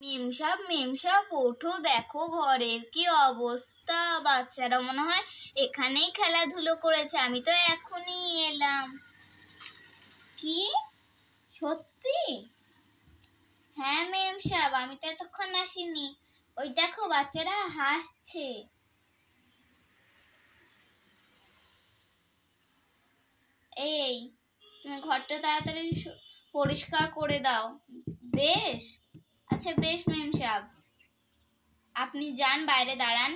মেমসাব ওঠো, দেখো ঘরের কি অবস্থা। বাচ্চারা মনে হয় এখানেই খেলাধুলো করেছে, আমি তো এখনই এলাম। কি সত্যি? হ্যাঁ মেমসাব, আমি তো এতক্ষণ আসিনি। ওই দেখো বাচ্চারা হাসছে। এই তুমি ঘরটা তাড়াতাড়ি পরিষ্কার করে দাও। বেশ, আচ্ছা বেশ মেমসাব, আপনি যান, বাইরে দাঁড়ান।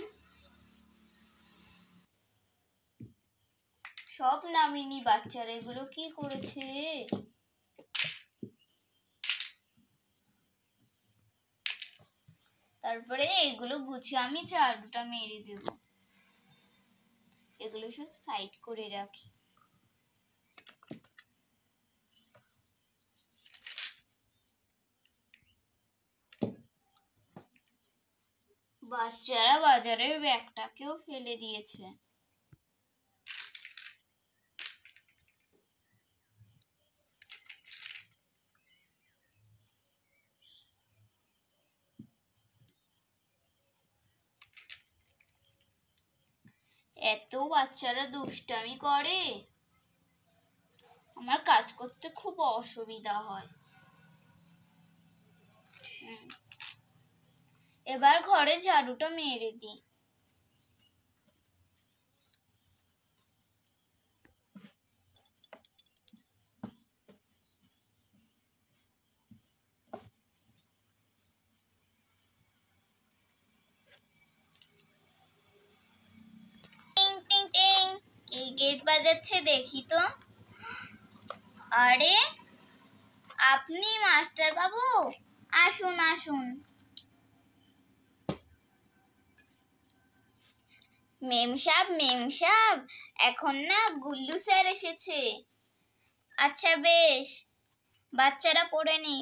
সব নামিনি বাচ্চারা, এগুলো কি করেছে? তারপরে এগুলো গুছিয়ে আমি ঝাড়ুটা মেরে দেব। এগুলো সব সাইড করে রাখি। বাচ্চারা বাজারের ব্যাগটাকেও ফেলে দিয়েছে। এত বাচ্চারা দুষ্টামি করে, আমার কাজ করতে খুব অসুবিধা হয়। এবার ঘরে ঝাড়ুটা মেরে দিই। টিং টিং টিং, এই গেট বাজাচ্ছে, দেখি তো। আরে আপনি মাস্টার বাবু, আসুন আসুন। মেমসাব, এখন না গুল্লু স্যার এসেছে। আচ্ছা বেশ, বাচ্চারা পড়ে নি।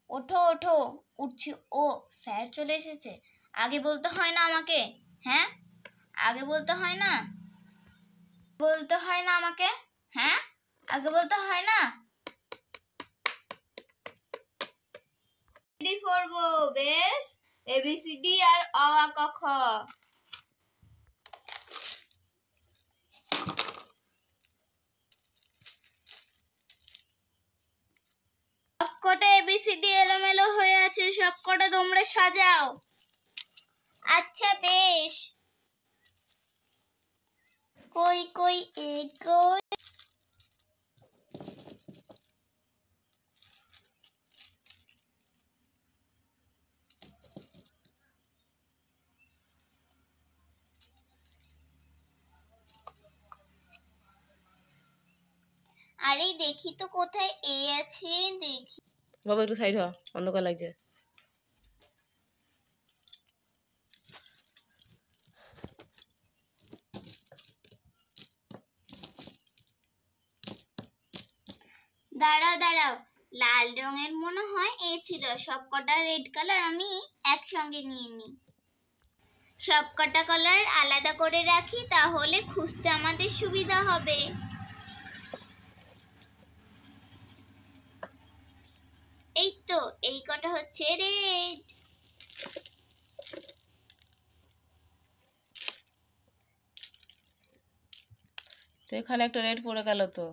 ওঠো ওঠো, উঠছি। ও স্যার চলে এসেছে, আগে বলতে হয় না আমাকে? হ্যাঁ, আগে বলতে হয় না? বলতে হয় না আমাকে? হ্যাঁ, আগে বলতে হয় না? পড়বো, বেশ, এবিসিডি আর অ আ ক খ। সবকটা এবিসিডি এলোমেলো হয়ে আছে, সবকটা তোমরা সাজাও। আচ্ছা বেশ। কই কই এ কই। আরে দেখি তো কোথায় এ আছে, দেখি। বাবা একটু সাইড হ, অন্ধকার লাগছে। দাঁড়াও, লাল রঙের মনে হয় এ ছিল। সবকটা রেড কালার আমি একসঙ্গে নিয়ে নিই। সবকটা কালার আলাদা করে রাখি, তাহলে খুঁজতে আমাদের সুবিধা হবে। এই তো, এই কটা হচ্ছে রেড। তো এখানে একটা রেড পড়ে গেল তো।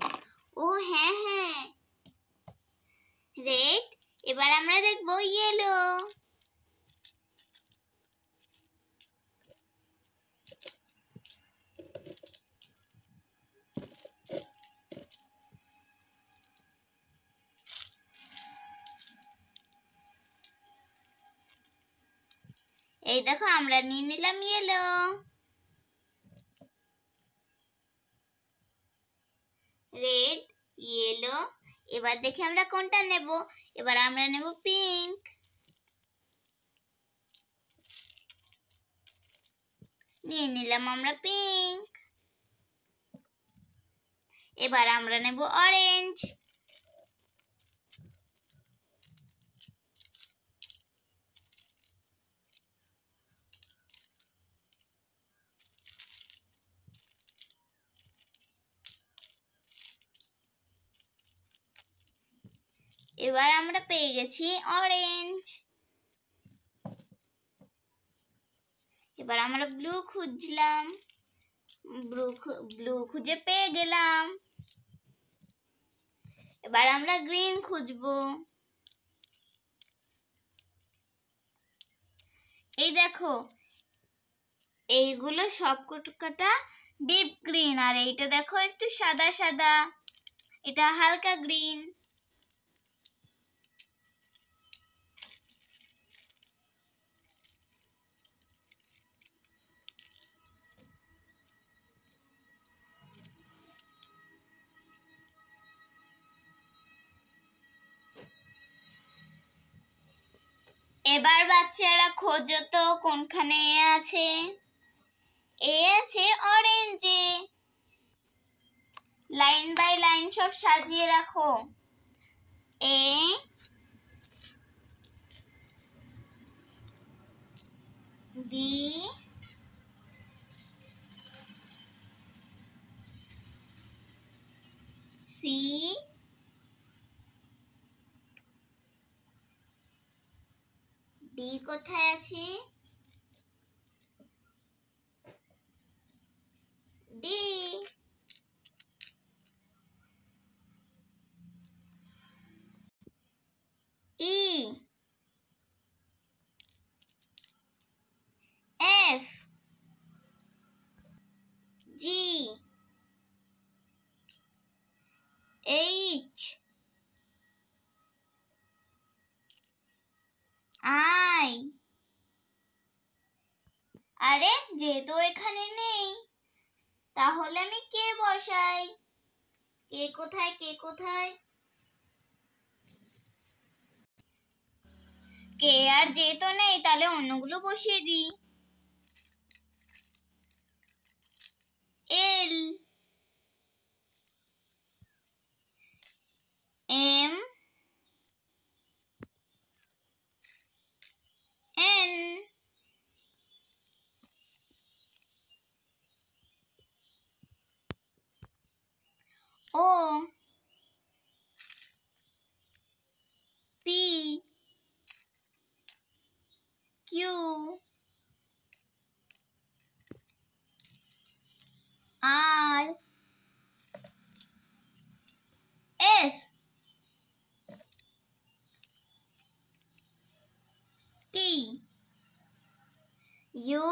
ও হ্যাঁ, রেড। এবার আমরা দেখবো ইয়েলো। এই দেখো, আমরা নিয়ে নিলাম ইয়েলো। Red, yellow. এবার দেখি আমরা কোনটা নেব। এবার আমরা নেব পিঙ্ক। নিয়ে নিলাম আমরা পিঙ্ক। এবার আমরা নেব অরেঞ্জ। এবার আমরা পেয়ে গেছি অরেঞ্জ। এবার আমরা ব্লু খুঁজলাম, ব্লু খুঁজে পেয়ে গেলাম। এবার আমরা গ্রিন খুঁজবো। এই দেখো, এইগুলো সব কটা ডিপ গ্রিন, আর এইটা দেখো একটু সাদা সাদা, এটা হালকা গ্রিন। এবার বাচ্চারা খোঁজো তো কোনখানে আছে। এ আছে অরেঞ্জে। লাইন বাই লাইন সব সাজিয়ে রাখো। এ, বি, সি, ডি কোথায় আছে? D, E, F, G, H, I. আরে যেহেতু এখানে নেই, তাহলে আমি কে বসাই? কে কোথায়, কে কোথায়? কে আর যেহেতু নেই, তাহলে অন্যগুলো বসিয়ে দিই। L, M, N, O, P, Q, R, S, T, U,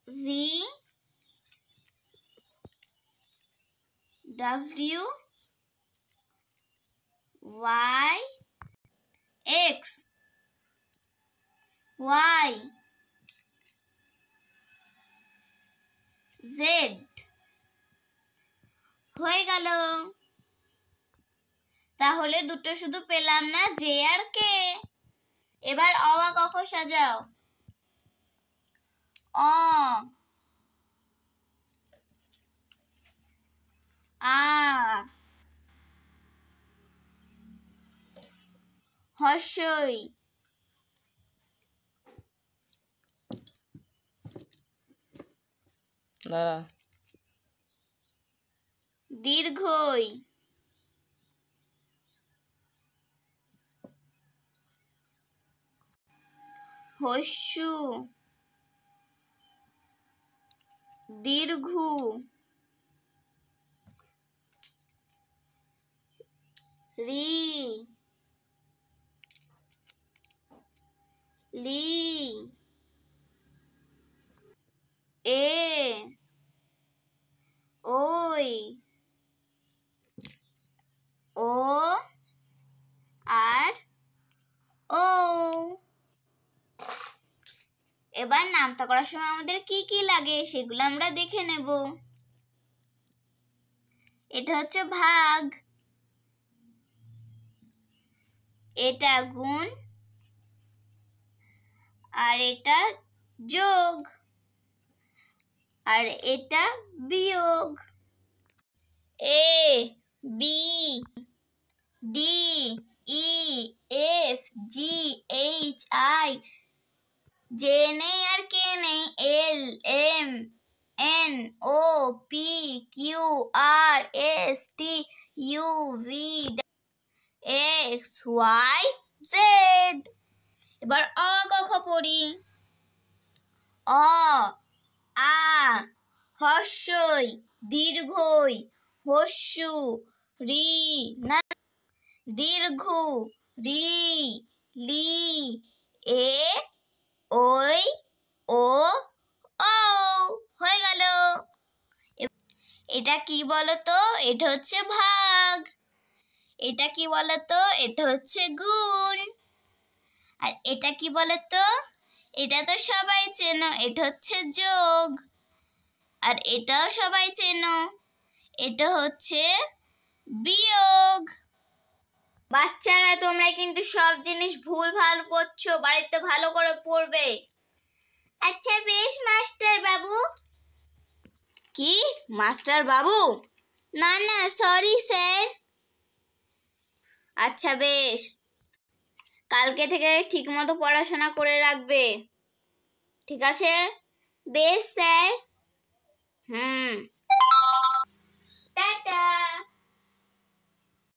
V, W, Y, X, Y, Z. হয়ে গেল। তাহলে দুটো শুধু পেলাম না, জে আর কে। এবার অ আ ক খ সাজাও। অ, আ, হর্ষই, দাঁড়া, দীর্ঘই, হস্যু, দীর্ঘু, রি, লি, এ, ওই, ও আর ও। এবার নামতা করার সময় আমাদের কি কি লাগে সেগুলো আমরা দেখে নেব। এটা হচ্ছে ভাগ, এটা গুণ, আর এটা যোগ, আর এটা বিয়োগ। A, B, D, E, F, G, H, I, J নেই আর কে নেই, এল, এম, NOPQRSTUVXYZ। এবার অ ক খ পড়ি। অ আ হর্ষই দীর্ঘই হস্যু রি না দীর্ঘ রি লি এ ওই ও ও হয়ে গেল। এটা কি বলতো? এটা হচ্ছে ভাগ। এটা কি বলতো? এটা হচ্ছে গুণ। আর এটা কি বলতো? এটা তো সবাই চেনো, এটা হচ্ছে যোগ। আর এটাও সবাই চেনো, এটা হচ্ছে বিয়োগ। বাচ্চারা তোমরা কিন্তু সব জিনিস ভুল ভাল পড়ছো, বাড়িতে ভালো করে পড়বে। আচ্ছা বেশ মাস্টার বাবু। কি মাস্টার বাবু? না না, সরি স্যার। আচ্ছা বেশ, কালকে থেকে ঠিকমতো পড়াশোনা করে রাখবে, ঠিক আছে? বেশ স্যার।